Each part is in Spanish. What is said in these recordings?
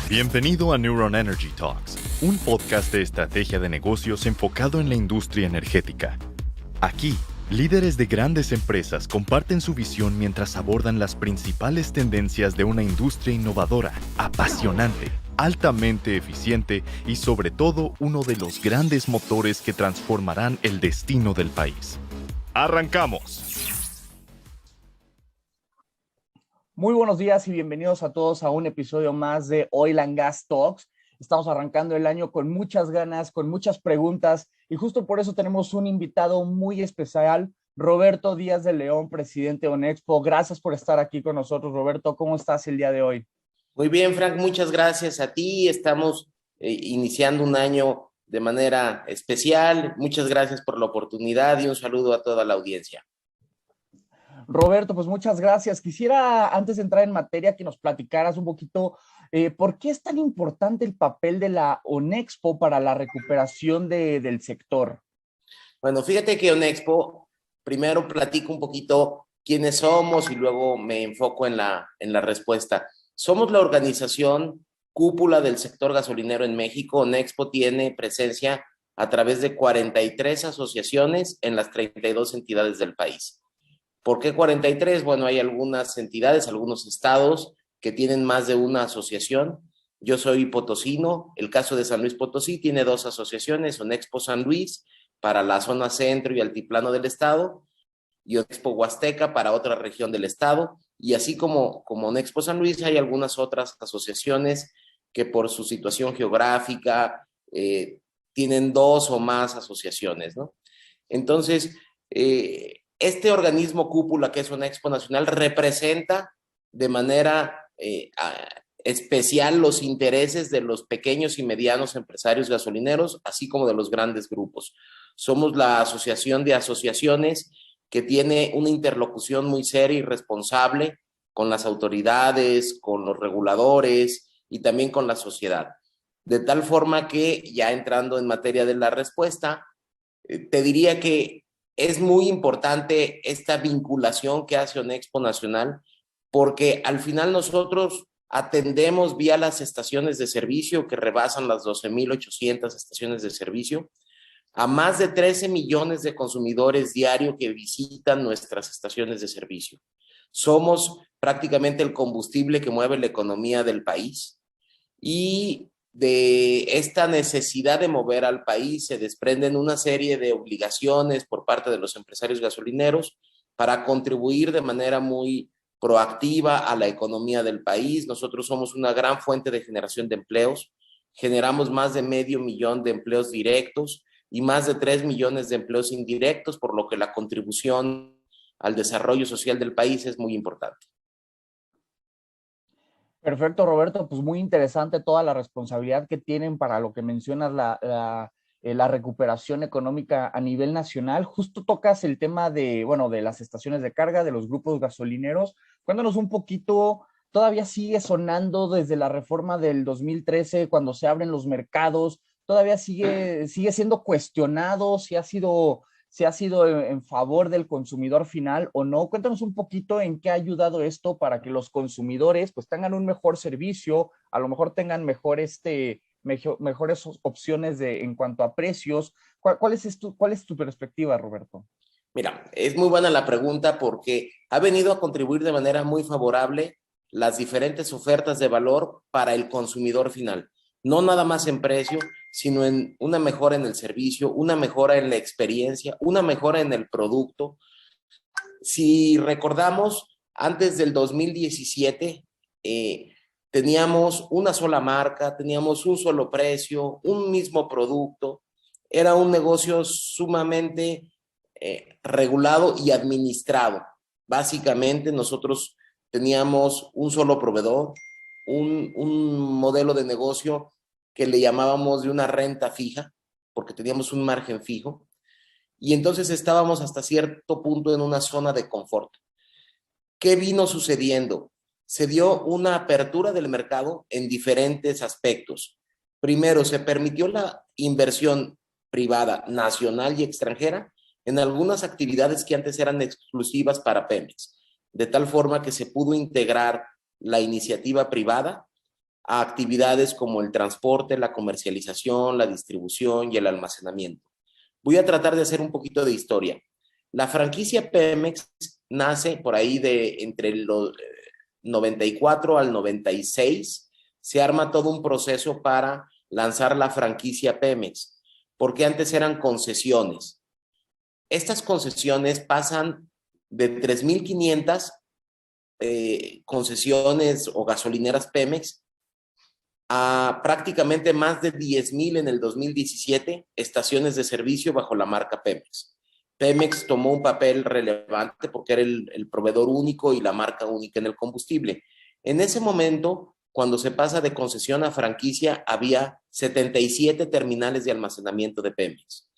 Bienvenido a Neuron Energy Talks, un podcast de estrategia de negocios enfocado en la industria energética. Aquí, líderes de grandes empresas comparten su visión mientras abordan las principales tendencias de una industria innovadora, apasionante, altamente eficiente y sobre todo uno de los grandes motores que transformarán el destino del país. ¡Arrancamos! Muy buenos días y bienvenidos a todos a un episodio más de Oil and Gas Talks. Estamos arrancando el año con muchas ganas, con muchas preguntas y justo por eso tenemos un invitado muy especial, Roberto Díaz de León, presidente de ONEXPO. Gracias por estar aquí con nosotros, Roberto. ¿Cómo estás el día de hoy? Muy bien, Frank, muchas gracias a ti. Estamos iniciando un año de manera especial. Muchas gracias por la oportunidad y un saludo a toda la audiencia. Roberto, pues muchas gracias. Quisiera, antes de entrar en materia, que nos platicaras un poquito por qué es tan importante el papel de la ONEXPO para la recuperación del sector. Bueno, fíjate que ONEXPO, primero platico un poquito quiénes somos y luego me enfoco en la respuesta. Somos la organización cúpula del sector gasolinero en México. ONEXPO tiene presencia a través de 43 asociaciones en las 32 entidades del país. ¿Por qué 43? Bueno, hay algunas entidades, algunos estados que tienen más de una asociación. Yo soy potosino. El caso de San Luis Potosí tiene 2 asociaciones, ONEXPO San Luis para la zona centro y altiplano del estado y ONEXPO Huasteca para otra región del estado. Y así como ONEXPO San Luis, hay algunas otras asociaciones que por su situación geográfica tienen 2 o más asociaciones, ¿no? Entonces, este organismo cúpula que es ONEXPO Nacional representa de manera especial los intereses de los pequeños y medianos empresarios gasolineros, así como de los grandes grupos. Somos la asociación de asociaciones que tiene una interlocución muy seria y responsable con las autoridades, con los reguladores y también con la sociedad. De tal forma que, ya entrando en materia de la respuesta, te diría que es muy importante esta vinculación que hace ONEXPO Nacional, porque al final nosotros atendemos vía las estaciones de servicio que rebasan las 12,800 estaciones de servicio a más de 13 millones de consumidores diarios que visitan nuestras estaciones de servicio. Somos prácticamente el combustible que mueve la economía del país y de esta necesidad de mover al país se desprenden una serie de obligaciones por parte de los empresarios gasolineros para contribuir de manera muy proactiva a la economía del país. Nosotros somos una gran fuente de generación de empleos, generamos más de 500,000 de empleos directos y más de 3 millones de empleos indirectos, por lo que la contribución al desarrollo social del país es muy importante. Perfecto, Roberto, pues muy interesante toda la responsabilidad que tienen para lo que mencionas, la recuperación económica a nivel nacional. Justo tocas el tema de, bueno, de las estaciones de carga, de los grupos gasolineros. Cuéntanos un poquito, todavía sigue sonando desde la reforma del 2013, cuando se abren los mercados, todavía sigue siendo cuestionado si ha sido en favor del consumidor final o no. Cuéntanos un poquito en qué ha ayudado esto para que los consumidores pues tengan un mejor servicio, a lo mejor tengan mejores opciones en cuanto a precios. ¿Cuál es tu perspectiva, Roberto? Mira, es muy buena la pregunta porque ha venido a contribuir de manera muy favorable las diferentes ofertas de valor para el consumidor final. No nada más en precio, sino en una mejora en el servicio, una mejora en la experiencia, una mejora en el producto. Si recordamos, antes del 2017 teníamos una sola marca, teníamos un solo precio, un mismo producto. Era un negocio sumamente regulado y administrado. Básicamente nosotros teníamos un solo proveedor, un modelo de negocio que le llamábamos de una renta fija, porque teníamos un margen fijo, y entonces estábamos hasta cierto punto en una zona de confort. ¿Qué vino sucediendo? Se dio una apertura del mercado en diferentes aspectos. Primero, se permitió la inversión privada nacional y extranjera en algunas actividades que antes eran exclusivas para Pemex, de tal forma que se pudo integrar la iniciativa privada a actividades como el transporte, la comercialización, la distribución y el almacenamiento. Voy a tratar de hacer un poquito de historia. La franquicia Pemex nace por ahí de entre los 94 al 96. Se arma todo un proceso para lanzar la franquicia Pemex, porque antes eran concesiones. Estas concesiones pasan de 3,500 concesiones o gasolineras Pemex a prácticamente más de 10,000 en el 2017 estaciones de servicio bajo la marca Pemex. Pemex tomó un papel relevante porque era el proveedor único y la marca única en el combustible. En ese momento, cuando se pasa de concesión a franquicia, había 77 terminales de almacenamiento de Pemex,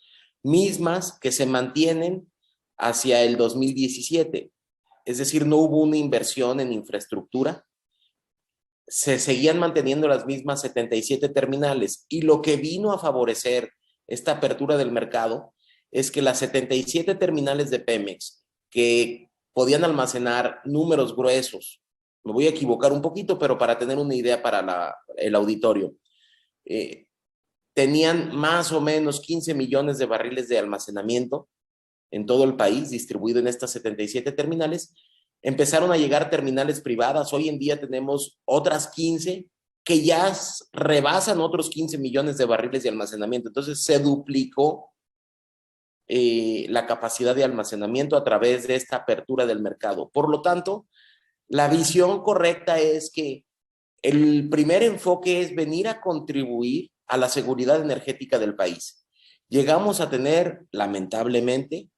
mismas que se mantienen hacia el 2017. Es decir, no hubo una inversión en infraestructura, se seguían manteniendo las mismas 77 terminales, y lo que vino a favorecer esta apertura del mercado es que las 77 terminales de Pemex, que podían almacenar números gruesos, me voy a equivocar un poquito, pero para tener una idea para el auditorio, tenían más o menos 15 millones de barriles de almacenamiento en todo el país, distribuido en estas 77 terminales. Empezaron a llegar terminales privadas. Hoy en día tenemos otras 15 que ya rebasan otros 15 millones de barriles de almacenamiento. Entonces se duplicó la capacidad de almacenamiento a través de esta apertura del mercado. Por lo tanto, la visión correcta es que el primer enfoque es venir a contribuir a la seguridad energética del país. Llegamos a tener, lamentablemente,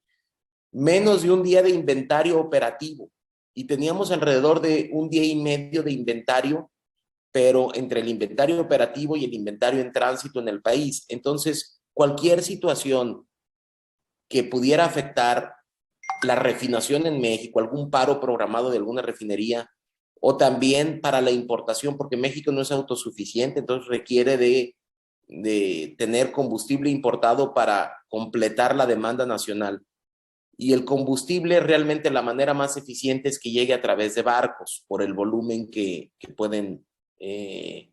menos de un día de inventario operativo, y teníamos alrededor de un día y medio de inventario, pero entre el inventario operativo y el inventario en tránsito en el país. Entonces, cualquier situación que pudiera afectar la refinación en México, algún paro programado de alguna refinería, o también para la importación, porque México no es autosuficiente, entonces requiere de tener combustible importado para completar la demanda nacional. Y el combustible, realmente la manera más eficiente es que llegue a través de barcos, por el volumen que pueden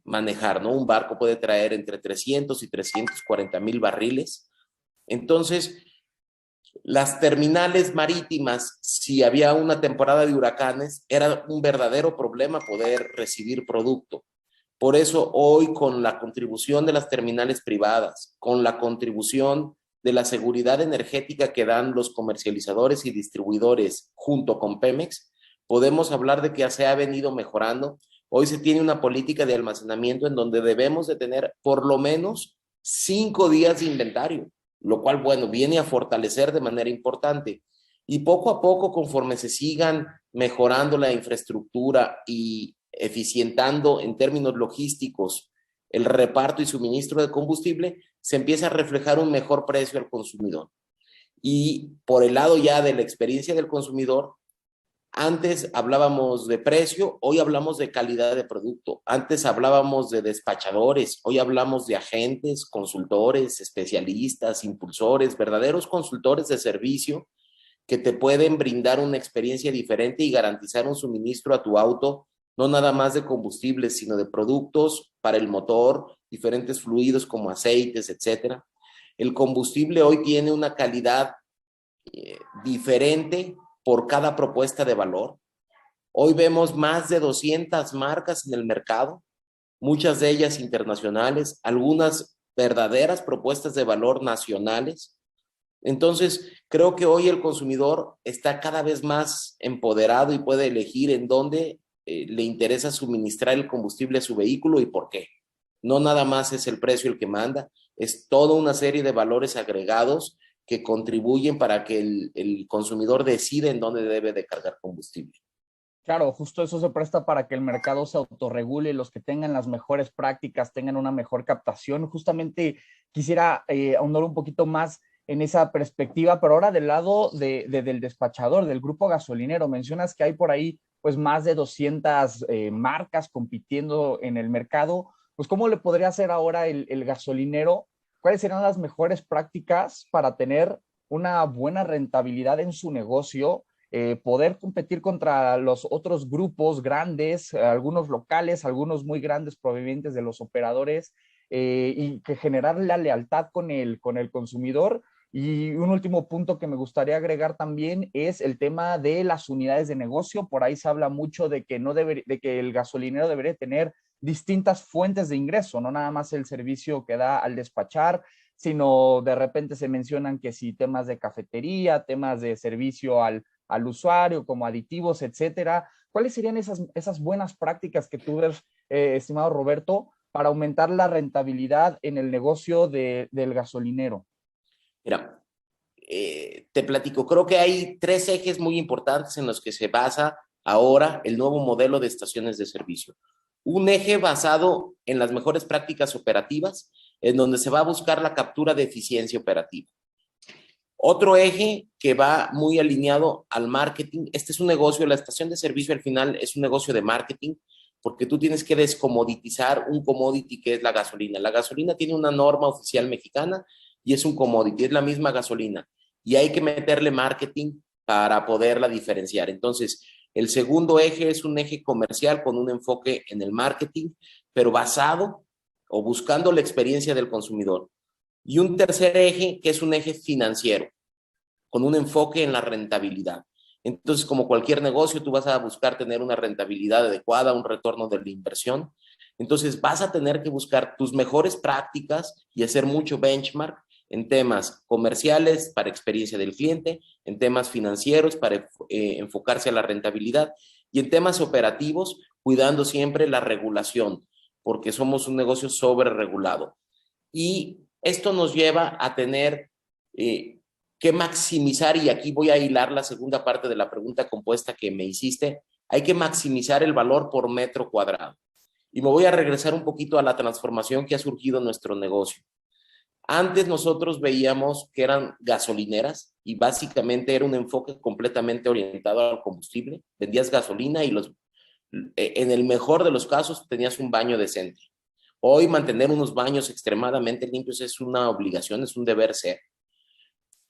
manejar, ¿no? Un barco puede traer entre 300 y 340,000 barriles. Entonces, las terminales marítimas, si había una temporada de huracanes, era un verdadero problema poder recibir producto. Por eso hoy, con la contribución de las terminales privadas, con la contribución de la seguridad energética que dan los comercializadores y distribuidores junto con Pemex, podemos hablar de que se ha venido mejorando. Hoy se tiene una política de almacenamiento en donde debemos de tener por lo menos 5 días de inventario, lo cual, bueno, viene a fortalecer de manera importante. Y poco a poco, conforme se sigan mejorando la infraestructura y eficientando en términos logísticos el reparto y suministro de combustible, se empieza a reflejar un mejor precio al consumidor. Y por el lado ya de la experiencia del consumidor, antes hablábamos de precio, hoy hablamos de calidad de producto. Antes hablábamos de despachadores, hoy hablamos de agentes, consultores, especialistas, impulsores, verdaderos consultores de servicio que te pueden brindar una experiencia diferente y garantizar un suministro a tu auto, no nada más de combustibles, sino de productos para el motor, diferentes fluidos como aceites, etcétera. El combustible hoy tiene una calidad diferente por cada propuesta de valor. Hoy vemos más de 200 marcas en el mercado, muchas de ellas internacionales, algunas verdaderas propuestas de valor nacionales. Entonces, creo que hoy el consumidor está cada vez más empoderado y puede elegir en dónde le interesa suministrar el combustible a su vehículo y por qué. No nada más es el precio el que manda, es toda una serie de valores agregados que contribuyen para que el consumidor decida en dónde debe de cargar combustible. Claro, justo eso se presta para que el mercado se autorregule, los que tengan las mejores prácticas tengan una mejor captación. Justamente quisiera ahondar un poquito más en esa perspectiva, pero ahora del lado del despachador, del grupo gasolinero. Mencionas que hay por ahí pues más de 200 marcas compitiendo en el mercado. Pues ¿cómo le podría hacer ahora el gasolinero? ¿Cuáles serían las mejores prácticas para tener una buena rentabilidad en su negocio? poder competir contra los otros grupos grandes, algunos locales, algunos muy grandes provenientes de los operadores, y que generar la lealtad con el consumidor. Y un último punto que me gustaría agregar también es el tema de las unidades de negocio. Por ahí se habla mucho de que, de que el gasolinero debería tener distintas fuentes de ingreso, no nada más el servicio que da al despachar, sino de repente se mencionan que si temas de cafetería, temas de servicio al usuario, como aditivos, etcétera. ¿Cuáles serían esas buenas prácticas que tú ves, estimado Roberto, para aumentar la rentabilidad en el negocio del gasolinero? Mira, te platico, creo que hay 3 ejes muy importantes en los que se basa ahora el nuevo modelo de estaciones de servicio. Un eje basado en las mejores prácticas operativas, en donde se va a buscar la captura de eficiencia operativa. Otro eje que va muy alineado al marketing. Este es un negocio, la estación de servicio al final es un negocio de marketing, porque tú tienes que descomoditizar un commodity que es la gasolina. La gasolina tiene una norma oficial mexicana y es un commodity, es la misma gasolina. Y hay que meterle marketing para poderla diferenciar. Entonces, el segundo eje es un eje comercial con un enfoque en el marketing, pero basado o buscando la experiencia del consumidor. Y un tercer eje que es un eje financiero, con un enfoque en la rentabilidad. Entonces, como cualquier negocio, tú vas a buscar tener una rentabilidad adecuada, un retorno de la inversión. Entonces, vas a tener que buscar tus mejores prácticas y hacer mucho benchmark en temas comerciales para experiencia del cliente, en temas financieros para enfocarse a la rentabilidad y en temas operativos, cuidando siempre la regulación, porque somos un negocio sobreregulado. Y esto nos lleva a tener que maximizar, y aquí voy a hilar la segunda parte de la pregunta compuesta que me hiciste, hay que maximizar el valor por metro cuadrado. Y me voy a regresar un poquito a la transformación que ha surgido en nuestro negocio. Antes nosotros veíamos que eran gasolineras y básicamente era un enfoque completamente orientado al combustible. Vendías gasolina y en el mejor de los casos tenías un baño decente. Hoy mantener unos baños extremadamente limpios es una obligación, es un deber ser.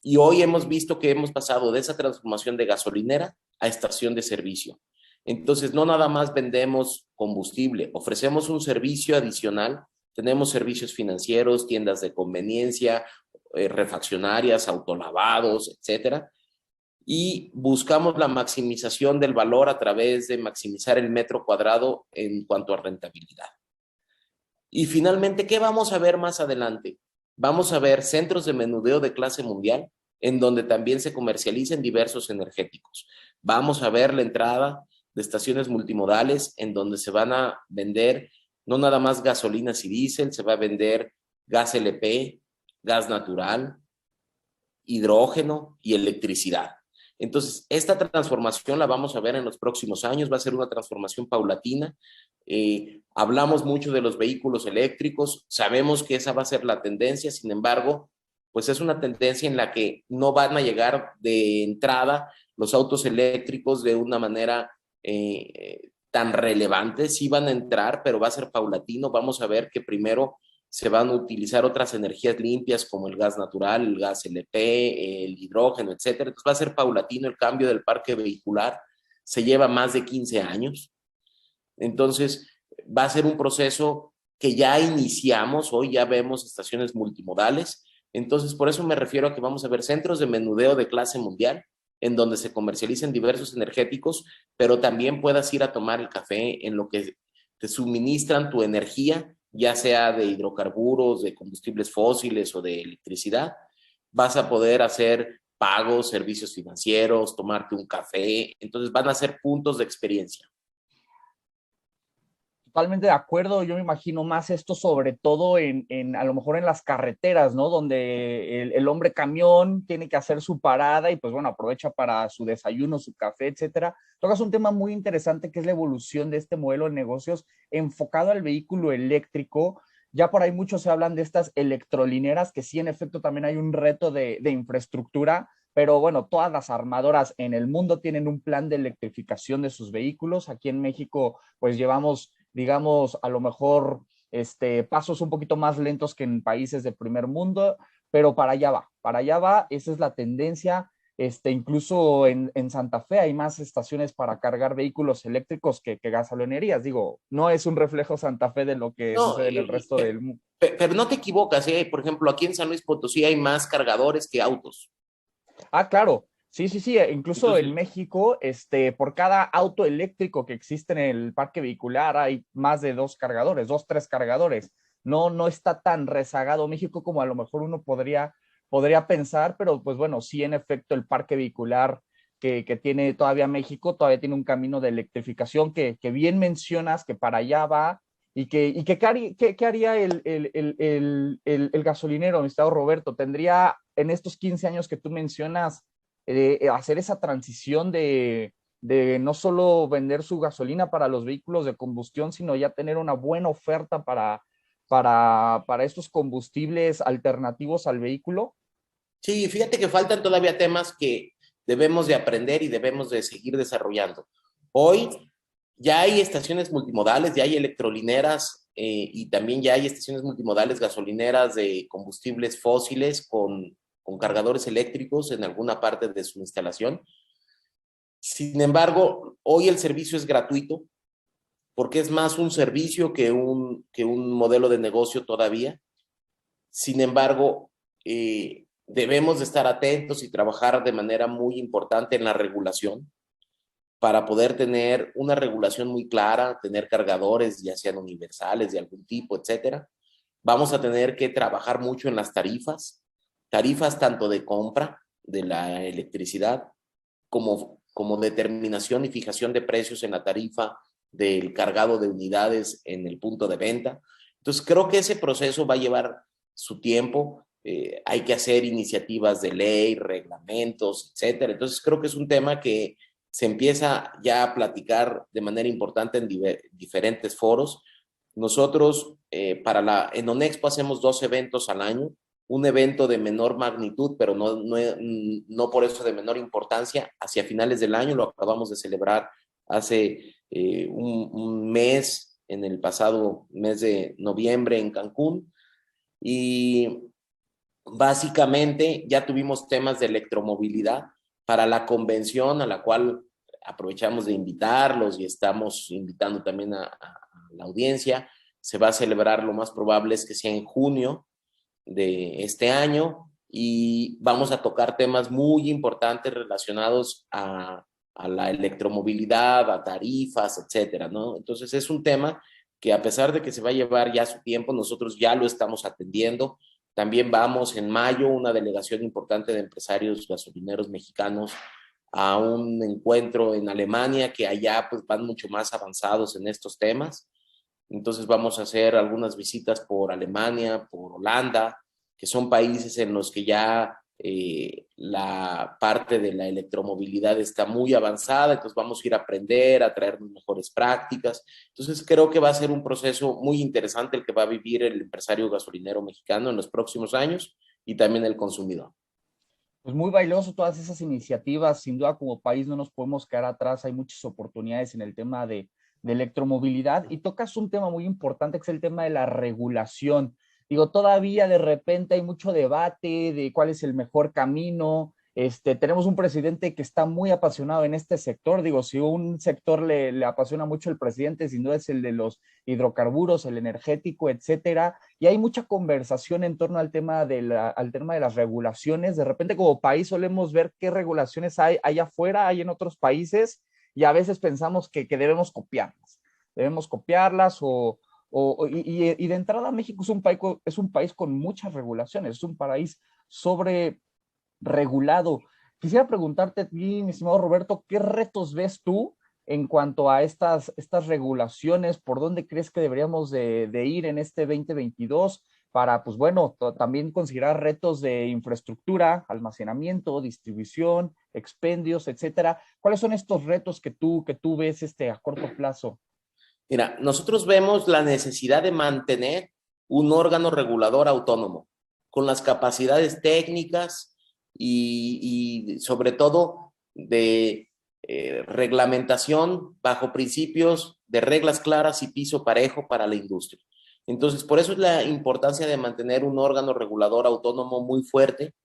Y hoy hemos visto que hemos pasado de esa transformación de gasolinera a estación de servicio. Entonces, no nada más vendemos combustible, ofrecemos un servicio adicional. Tenemos servicios financieros, tiendas de conveniencia, refaccionarias, autolavados, etcétera. Y buscamos la maximización del valor a través de maximizar el metro cuadrado en cuanto a rentabilidad. Y finalmente, ¿qué vamos a ver más adelante? Vamos a ver centros de menudeo de clase mundial, en donde también se comercializan diversos energéticos. Vamos a ver la entrada de estaciones multimodales, en donde se van a vender no nada más gasolinas y diésel, se va a vender gas LP, gas natural, hidrógeno y electricidad. Entonces, esta transformación la vamos a ver en los próximos años, va a ser una transformación paulatina. Hablamos mucho de los vehículos eléctricos, sabemos que esa va a ser la tendencia, sin embargo, pues es una tendencia en la que no van a llegar de entrada los autos eléctricos de una manera tan relevante. Sí van a entrar, pero va a ser paulatino. Vamos a ver que primero se van a utilizar otras energías limpias como el gas natural, el gas LP, el hidrógeno, etcétera. Entonces va a ser paulatino el cambio del parque vehicular. Se lleva más de 15 años. Entonces va a ser un proceso que ya iniciamos. Hoy ya vemos estaciones multimodales. Entonces por eso me refiero a que vamos a ver centros de menudeo de clase mundial en donde se comercialicen diversos energéticos, pero también puedas ir a tomar el café en lo que te suministran tu energía, ya sea de hidrocarburos, de combustibles fósiles o de electricidad. Vas a poder hacer pagos, servicios financieros, tomarte un café. Entonces van a ser puntos de experiencia. Totalmente de acuerdo. Yo me imagino más esto sobre todo a lo mejor en las carreteras, ¿no? Donde el hombre camión tiene que hacer su parada y pues bueno, aprovecha para su desayuno, su café, etcétera. Tocas un tema muy interesante que es la evolución de este modelo de negocios enfocado al vehículo eléctrico. Ya por ahí muchos se hablan de estas electrolineras, que sí, en efecto, también hay un reto de infraestructura, pero bueno, todas las armadoras en el mundo tienen un plan de electrificación de sus vehículos. Aquí en México, pues llevamos, digamos, a lo mejor pasos un poquito más lentos que en países de primer mundo, pero para allá va, esa es la tendencia. incluso en Santa Fe hay más estaciones para cargar vehículos eléctricos que gasolinerías. Digo, no es un reflejo Santa Fe de lo que No, sucede en el resto del mundo. pero no te equivocas, ¿eh? Por ejemplo, aquí en San Luis Potosí hay más cargadores que autos. Ah, claro. Sí, sí, sí. Incluso en Entonces, México, por cada auto eléctrico que existe en el parque vehicular hay más de 2, 3 cargadores. No, no está tan rezagado México como a lo mejor uno podría pensar, pero pues bueno, sí, en efecto, el parque vehicular que tiene todavía México todavía tiene un camino de electrificación que bien mencionas que para allá va ¿qué haría el gasolinero, mi estado Roberto? ¿Tendría en estos 15 años que tú mencionas hacer esa transición de no solo vender su gasolina para los vehículos de combustión, sino ya tener una buena oferta para estos combustibles alternativos al vehículo? sí, fíjate que faltan todavía temas que debemos de aprender y debemos de seguir desarrollando. Hoy ya hay estaciones multimodales, ya hay electrolineras y también ya hay estaciones multimodales gasolineras de combustibles fósiles con cargadores eléctricos en alguna parte de su instalación. Sin embargo, hoy el servicio es gratuito porque es más un servicio que un modelo de negocio todavía. Sin embargo, debemos de estar atentos y trabajar de manera muy importante en la regulación para poder tener una regulación muy clara, tener cargadores, ya sean universales de algún tipo, etcétera. Vamos a tener que trabajar mucho en las tarifas tanto de compra de la electricidad como determinación y fijación de precios en la tarifa del cargado de unidades en el punto de venta. Entonces, creo que ese proceso va a llevar su tiempo. Hay que hacer iniciativas de ley, reglamentos, etcétera. Entonces, creo que es un tema que se empieza ya a platicar de manera importante en diferentes foros. Nosotros en ONEXPO hacemos 2 eventos al año, un evento de menor magnitud, pero no por eso de menor importancia. Hacia finales del año lo acabamos de celebrar hace un mes, en el pasado mes de noviembre en Cancún, y básicamente ya tuvimos temas de electromovilidad para la convención a la cual aprovechamos de invitarlos y estamos invitando también a la audiencia. Se va a celebrar, lo más probable es que sea en junio de este año y vamos a tocar temas muy importantes relacionados a la electromovilidad, a tarifas, etcétera, ¿no? Entonces es un tema que a pesar de que se va a llevar ya su tiempo, nosotros ya lo estamos atendiendo. También vamos en mayo, una delegación importante de empresarios gasolineros mexicanos a un encuentro en Alemania, que allá pues van mucho más avanzados en estos temas. Entonces vamos a hacer algunas visitas por Alemania, por Holanda, que son países en los que ya la parte de la electromovilidad está muy avanzada, entonces vamos a ir a aprender, a traernos mejores prácticas. Entonces creo que va a ser un proceso muy interesante el que va a vivir el empresario gasolinero mexicano en los próximos años y también el consumidor. Pues muy valioso todas esas iniciativas. Sin duda, como país no nos podemos quedar atrás. Hay muchas oportunidades en el tema de electromovilidad y tocas un tema muy importante que es el tema de la regulación. Digo, todavía de repente hay mucho debate de cuál es el mejor camino. Tenemos un presidente que está muy apasionado en este sector. Digo, si un sector le apasiona mucho el presidente, sin duda es el de los hidrocarburos, el energético, etcétera. Y hay mucha conversación en torno al tema al tema de las regulaciones. De repente, como país, solemos ver qué regulaciones hay allá afuera, hay en otros países, y a veces pensamos que debemos copiarlas. Debemos copiarlas y de entrada México es un país con muchas regulaciones, es un país sobre regulado. Quisiera preguntarte a ti, mi estimado Roberto, ¿qué retos ves tú en cuanto a estas regulaciones? ¿Por dónde crees que deberíamos de ir en este 2022 para, pues bueno, también considerar retos de infraestructura, almacenamiento, distribución, expendios, etcétera? ¿Cuáles son estos retos que tú ves a corto plazo? Mira, nosotros vemos la necesidad de mantener un órgano regulador autónomo, con las capacidades técnicas y sobre todo de reglamentación bajo principios de reglas claras y piso parejo para la industria. Entonces, por eso es la importancia de mantener un órgano regulador autónomo muy fuerte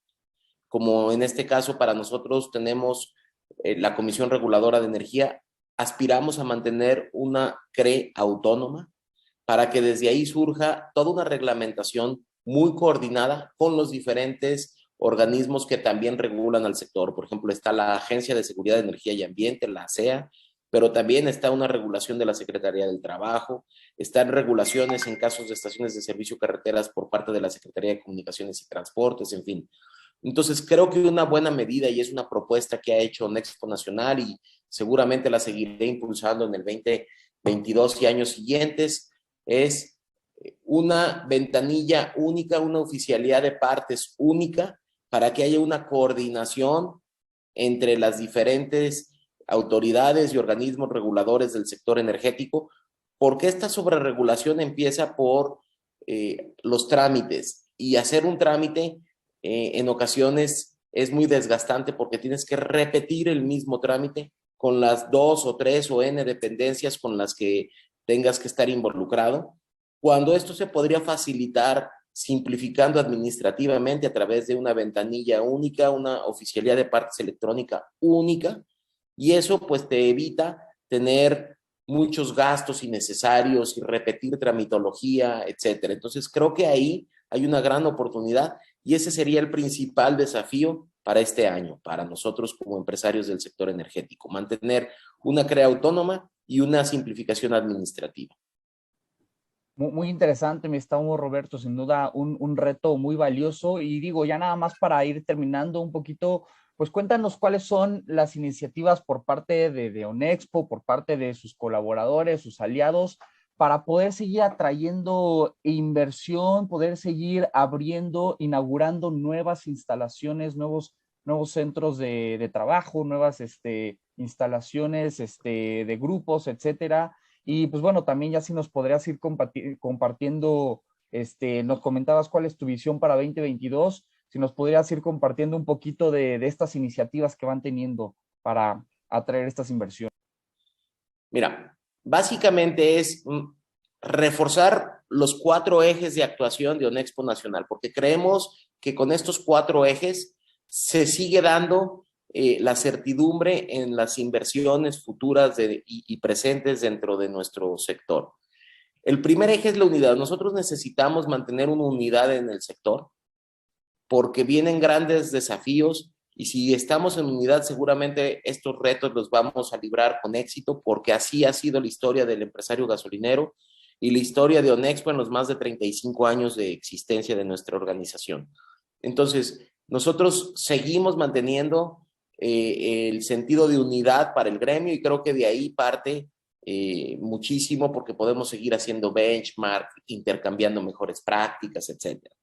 como en este caso para nosotros tenemos la Comisión Reguladora de Energía, aspiramos a mantener una CRE autónoma para que desde ahí surja toda una reglamentación muy coordinada con los diferentes organismos que también regulan al sector. Por ejemplo, está la Agencia de Seguridad de Energía y Ambiente, la ASEA, pero también está una regulación de la Secretaría del Trabajo, están regulaciones en casos de estaciones de servicio carreteras por parte de la Secretaría de Comunicaciones y Transportes, en fin. Entonces, creo que una buena medida y es una propuesta que ha hecho Nexpo Nacional y seguramente la seguiré impulsando en el 2022 y años siguientes, es una ventanilla única, una oficialidad de partes única para que haya una coordinación entre las diferentes autoridades y organismos reguladores del sector energético, porque esta sobreregulación empieza por los trámites y hacer un trámite en ocasiones es muy desgastante porque tienes que repetir el mismo trámite con las 2 o 3 o N dependencias con las que tengas que estar involucrado, cuando esto se podría facilitar simplificando administrativamente a través de una ventanilla única, una oficialidad de partes electrónica única, y eso pues te evita tener muchos gastos innecesarios y repetir tramitología, etcétera. Entonces creo que ahí hay una gran oportunidad y ese sería el principal desafío para este año, para nosotros como empresarios del sector energético, mantener una CRE autónoma y una simplificación administrativa. Muy interesante, mi estimado Roberto, sin duda un reto muy valioso. Y digo, ya nada más para ir terminando un poquito, pues cuéntanos cuáles son las iniciativas por parte de Onexpo, por parte de sus colaboradores, sus aliados, para poder seguir atrayendo inversión, poder seguir abriendo, inaugurando nuevas instalaciones, nuevos centros de trabajo, nuevas instalaciones de grupos, etcétera. Y pues bueno, también ya si nos podrías ir compartiendo, nos comentabas cuál es tu visión para 2022, si nos podrías ir compartiendo un poquito de estas iniciativas que van teniendo para atraer estas inversiones. Mira, básicamente es reforzar los 4 ejes de actuación de Onexpo Nacional, porque creemos que con estos 4 ejes se sigue dando la certidumbre en las inversiones futuras y presentes dentro de nuestro sector. El primer eje es la unidad. Nosotros necesitamos mantener una unidad en el sector porque vienen grandes desafíos y si estamos en unidad seguramente estos retos los vamos a librar con éxito porque así ha sido la historia del empresario gasolinero y la historia de Onexpo en los más de 35 años de existencia de nuestra organización. Entonces, nosotros seguimos manteniendo el sentido de unidad para el gremio y creo que de ahí parte muchísimo porque podemos seguir haciendo benchmark, intercambiando mejores prácticas, etcétera.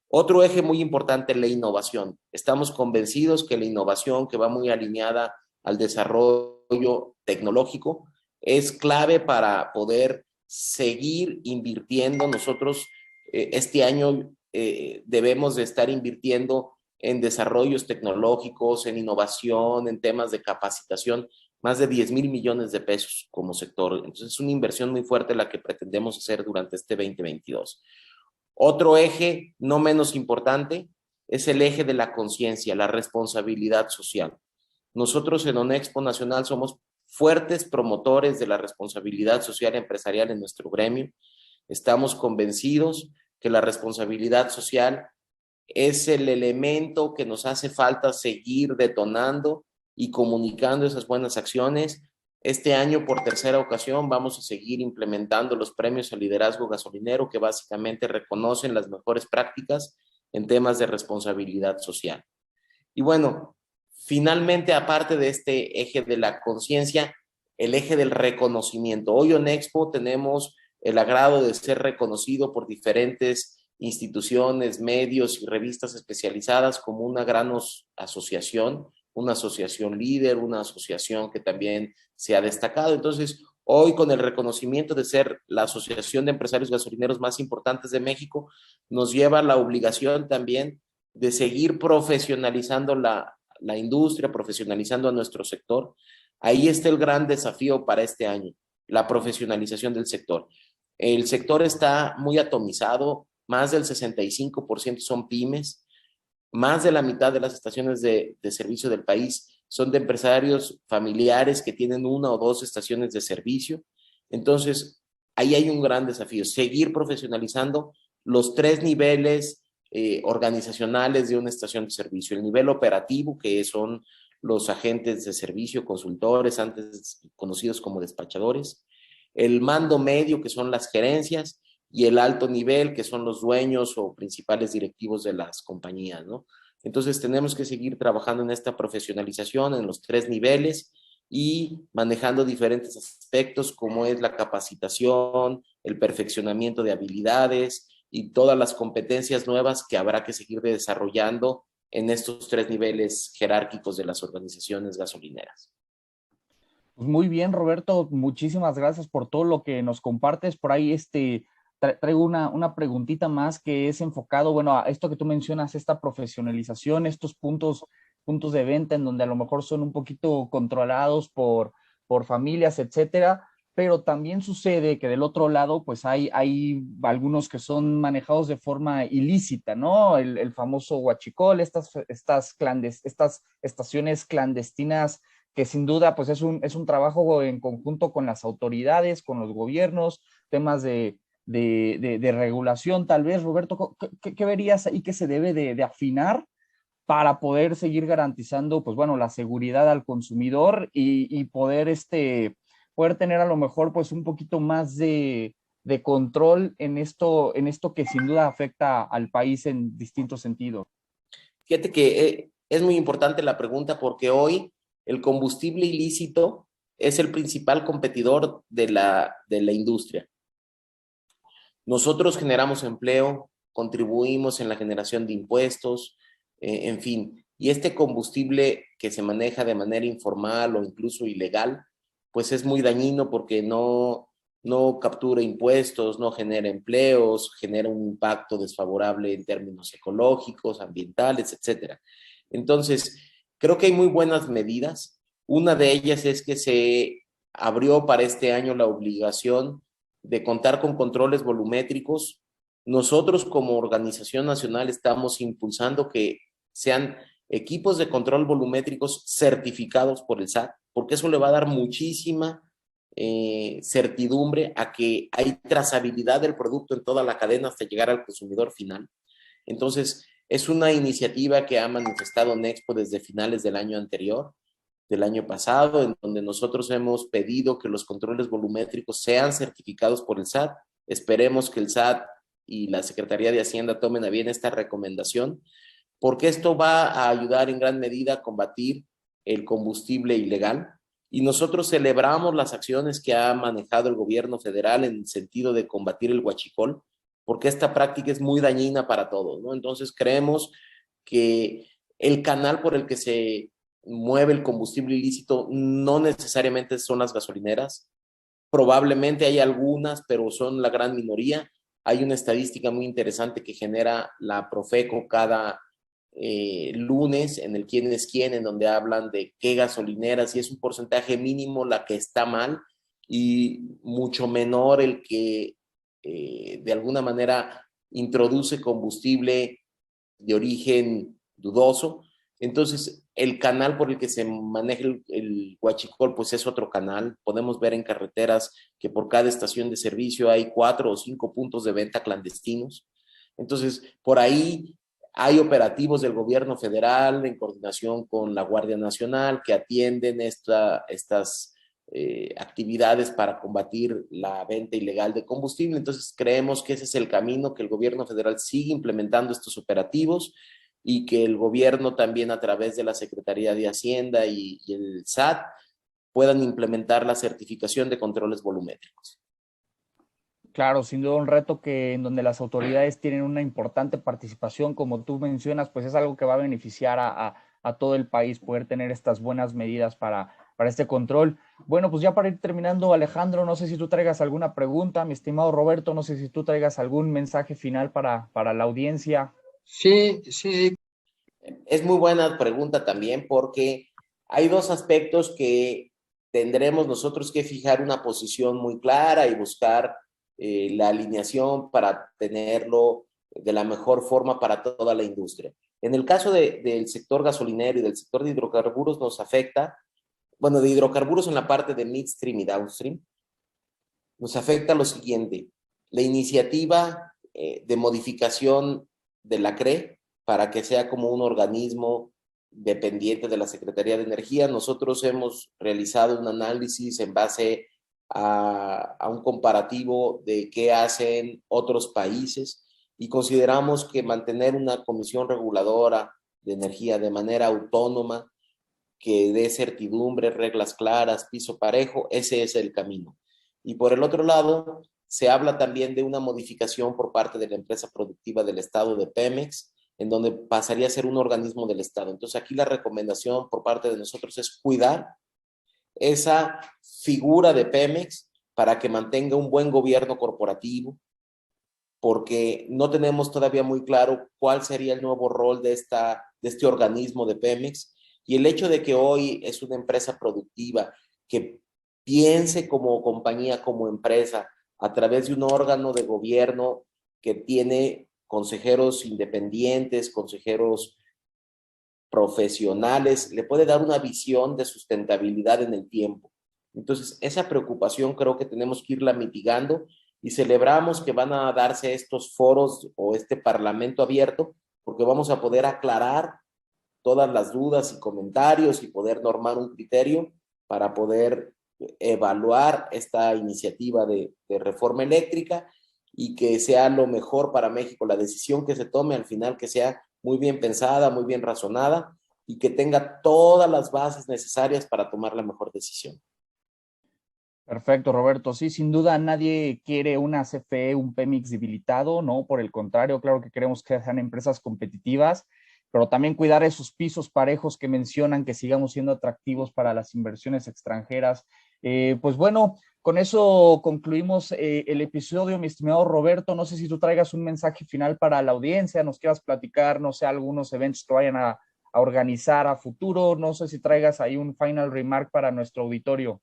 Otro eje muy importante es la innovación. Estamos convencidos que la innovación que va muy alineada al desarrollo tecnológico es clave para poder seguir invirtiendo. Nosotros este año debemos de estar invirtiendo en desarrollos tecnológicos, en innovación, en temas de capacitación, más de 10,000 millones de pesos como sector. Entonces es una inversión muy fuerte la que pretendemos hacer durante este 2022. Otro eje no menos importante es el eje de la conciencia, la responsabilidad social. Nosotros en Onexpo Nacional somos fuertes promotores de la responsabilidad social empresarial en nuestro gremio. Estamos convencidos que la responsabilidad social es el elemento que nos hace falta seguir detonando y comunicando esas buenas acciones. Este año, por tercera ocasión, vamos a seguir implementando los premios al liderazgo gasolinero que básicamente reconocen las mejores prácticas en temas de responsabilidad social. Y bueno, finalmente, aparte de este eje de la conciencia, el eje del reconocimiento. Hoy en Expo tenemos el agrado de ser reconocido por diferentes instituciones, medios y revistas especializadas como una gran asociación, una asociación líder, una asociación que también se ha destacado. Entonces, hoy con el reconocimiento de ser la asociación de empresarios gasolineros más importantes de México, nos lleva la obligación también de seguir profesionalizando la industria, profesionalizando a nuestro sector. Ahí está el gran desafío para este año, la profesionalización del sector. El sector está muy atomizado, más del 65% son pymes. más de la mitad de las estaciones de servicio del país son de empresarios familiares que tienen 1 o 2 estaciones de servicio. Entonces, ahí hay un gran desafío, seguir profesionalizando los 3 niveles organizacionales de una estación de servicio. El nivel operativo, que son los agentes de servicio, consultores, antes conocidos como despachadores. El mando medio, que son las gerencias, y el alto nivel, que son los dueños o principales directivos de las compañías, ¿no? Entonces tenemos que seguir trabajando en esta profesionalización en los 3 niveles y manejando diferentes aspectos como es la capacitación, el perfeccionamiento de habilidades y todas las competencias nuevas que habrá que seguir desarrollando en estos 3 niveles jerárquicos de las organizaciones gasolineras. Pues muy bien, Roberto, muchísimas gracias por todo lo que nos compartes. Por ahí traigo una preguntita más que es enfocado, bueno, a esto que tú mencionas, esta profesionalización, estos puntos de venta en donde a lo mejor son un poquito controlados por familias, etcétera, pero también sucede que del otro lado, pues hay algunos que son manejados de forma ilícita, ¿no? El famoso huachicol, estas estaciones clandestinas que sin duda pues es un trabajo en conjunto con las autoridades, con los gobiernos, temas de regulación tal vez. Roberto, ¿qué verías ahí que se debe de afinar para poder seguir garantizando, pues bueno, la seguridad al consumidor y poder tener a lo mejor pues un poquito más de control en esto que sin duda afecta al país en distintos sentidos? Fíjate que es muy importante la pregunta porque hoy el combustible ilícito es el principal competidor de la industria. Nosotros generamos empleo, contribuimos en la generación de impuestos, en fin. Y este combustible que se maneja de manera informal o incluso ilegal, pues es muy dañino porque no captura impuestos, no genera empleos, genera un impacto desfavorable en términos ecológicos, ambientales, etcétera. Entonces, creo que hay muy buenas medidas. Una de ellas es que se abrió para este año la obligación de contar con controles volumétricos. Nosotros como organización nacional estamos impulsando que sean equipos de control volumétricos certificados por el SAT, porque eso le va a dar muchísima certidumbre a que hay trazabilidad del producto en toda la cadena hasta llegar al consumidor final. Entonces, es una iniciativa que ha manifestado Nexpo desde finales del año anterior, del año pasado, en donde nosotros hemos pedido que los controles volumétricos sean certificados por el SAT. Esperemos que el SAT y la Secretaría de Hacienda tomen a bien esta recomendación, porque esto va a ayudar en gran medida a combatir el combustible ilegal. Y nosotros celebramos las acciones que ha manejado el gobierno federal en el sentido de combatir el huachicol, porque esta práctica es muy dañina para todos, ¿no? Entonces creemos que el canal por el que se mueve el combustible ilícito no necesariamente son las gasolineras, probablemente hay algunas, pero son la gran minoría. Hay una estadística muy interesante que genera la Profeco cada lunes en el quién es quién, en donde hablan de qué gasolineras, y es un porcentaje mínimo la que está mal y mucho menor el que de alguna manera introduce combustible de origen dudoso. Entonces, el canal por el que se maneja el huachicol, pues es otro canal. Podemos ver en carreteras que por cada estación de servicio hay 4 o 5 puntos de venta clandestinos. Entonces, por ahí hay operativos del gobierno federal en coordinación con la Guardia Nacional que atienden estas actividades para combatir la venta ilegal de combustible. Entonces, creemos que ese es el camino, que el gobierno federal sigue implementando estos operativos y que el gobierno también a través de la Secretaría de Hacienda y el SAT puedan implementar la certificación de controles volumétricos. Claro, sin duda un reto que en donde las autoridades tienen una importante participación, como tú mencionas, pues es algo que va a beneficiar a todo el país poder tener estas buenas medidas para este control. Bueno, pues ya para ir terminando, Alejandro, no sé si tú traigas alguna pregunta, mi estimado Roberto, no sé si tú traigas algún mensaje final para la audiencia. Sí, sí. Es muy buena pregunta también porque hay 2 aspectos que tendremos nosotros que fijar una posición muy clara y buscar la alineación para tenerlo de la mejor forma para toda la industria. En el caso del sector gasolinero y del sector de hidrocarburos nos afecta, bueno, de hidrocarburos en la parte de midstream y downstream, nos afecta lo siguiente: la iniciativa de modificación de la CRE para que sea como un organismo dependiente de la Secretaría de Energía. Nosotros hemos realizado un análisis en base a un comparativo de qué hacen otros países y consideramos que mantener una comisión reguladora de energía de manera autónoma, que dé certidumbre, reglas claras, piso parejo, ese es el camino. Y por el otro lado, se habla también de una modificación por parte de la empresa productiva del Estado de Pemex, en donde pasaría a ser un organismo del Estado. Entonces aquí la recomendación por parte de nosotros es cuidar esa figura de Pemex para que mantenga un buen gobierno corporativo, porque no tenemos todavía muy claro cuál sería el nuevo rol de este organismo de Pemex. Y el hecho de que hoy es una empresa productiva que piense como compañía, como empresa, a través de un órgano de gobierno que tiene consejeros independientes, consejeros profesionales, le puede dar una visión de sustentabilidad en el tiempo. Entonces, esa preocupación creo que tenemos que irla mitigando y celebramos que van a darse estos foros o este parlamento abierto, porque vamos a poder aclarar todas las dudas y comentarios y poder normar un criterio para poder evaluar esta iniciativa de reforma eléctrica y que sea lo mejor para México. La decisión que se tome al final que sea muy bien pensada, muy bien razonada y que tenga todas las bases necesarias para tomar la mejor decisión. Perfecto, Roberto. Sí, sin duda nadie quiere una CFE, un Pemex debilitado, ¿no? Por el contrario, claro que queremos que sean empresas competitivas, pero también cuidar esos pisos parejos que mencionan, que sigamos siendo atractivos para las inversiones extranjeras. Pues bueno, con eso concluimos el episodio, mi estimado Roberto. No sé si tú traigas un mensaje final para la audiencia, nos quieras platicar, no sé, algunos eventos que vayan a organizar a futuro, no sé si traigas ahí un final remark para nuestro auditorio.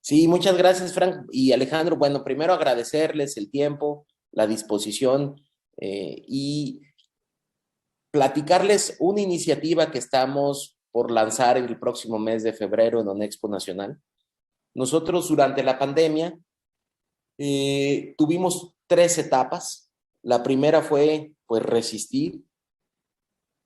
Sí, muchas gracias, Frank y Alejandro. Bueno, primero agradecerles el tiempo, la disposición y platicarles una iniciativa que estamos por lanzar en el próximo mes de febrero en ONEXPO Nacional. Nosotros durante la pandemia tuvimos 3 etapas. La primera fue pues resistir,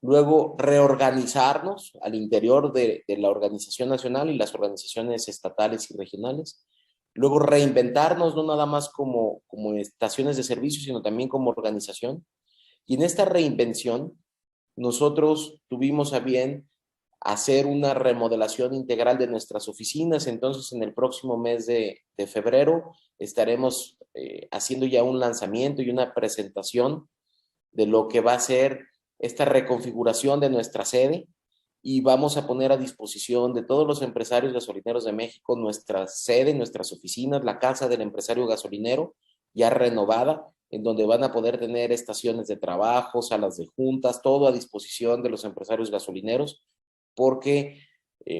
luego reorganizarnos al interior de la organización nacional y las organizaciones estatales y regionales, luego reinventarnos no nada más como estaciones de servicio, sino también como organización. Y en esta reinvención nosotros tuvimos a bien hacer una remodelación integral de nuestras oficinas. Entonces en el próximo mes de febrero estaremos haciendo ya un lanzamiento y una presentación de lo que va a ser esta reconfiguración de nuestra sede y vamos a poner a disposición de todos los empresarios gasolineros de México nuestra sede, nuestras oficinas, la casa del empresario gasolinero ya renovada, en donde van a poder tener estaciones de trabajo, salas de juntas, todo a disposición de los empresarios gasolineros, porque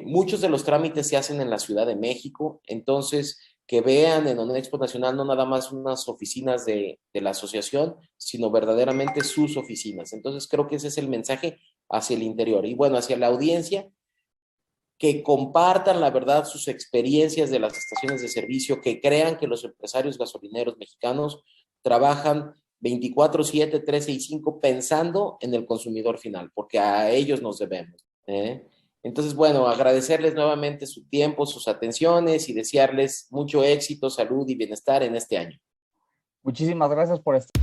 muchos de los trámites se hacen en la Ciudad de México. Entonces que vean en ONEXPO Nacional no nada más unas oficinas de la asociación, sino verdaderamente sus oficinas. Entonces creo que ese es el mensaje hacia el interior. Y bueno, hacia la audiencia, que compartan la verdad sus experiencias de las estaciones de servicio, que crean que los empresarios gasolineros mexicanos trabajan 24/7, 365 pensando en el consumidor final, porque a ellos nos debemos. Entonces, bueno, agradecerles nuevamente su tiempo, sus atenciones y desearles mucho éxito, salud y bienestar en este año. Muchísimas gracias por estar.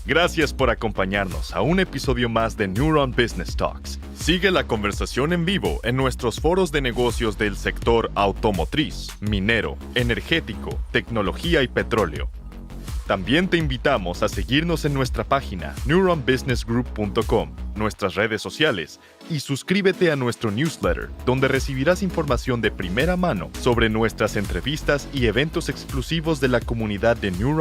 Gracias por acompañarnos a un episodio más de Neuron Business Talks. Sigue la conversación en vivo en nuestros foros de negocios del sector automotriz, minero, energético, tecnología y petróleo. También te invitamos a seguirnos en nuestra página neuronbusinessgroup.com, nuestras redes sociales y suscríbete a nuestro newsletter, donde recibirás información de primera mano sobre nuestras entrevistas y eventos exclusivos de la comunidad de Neuron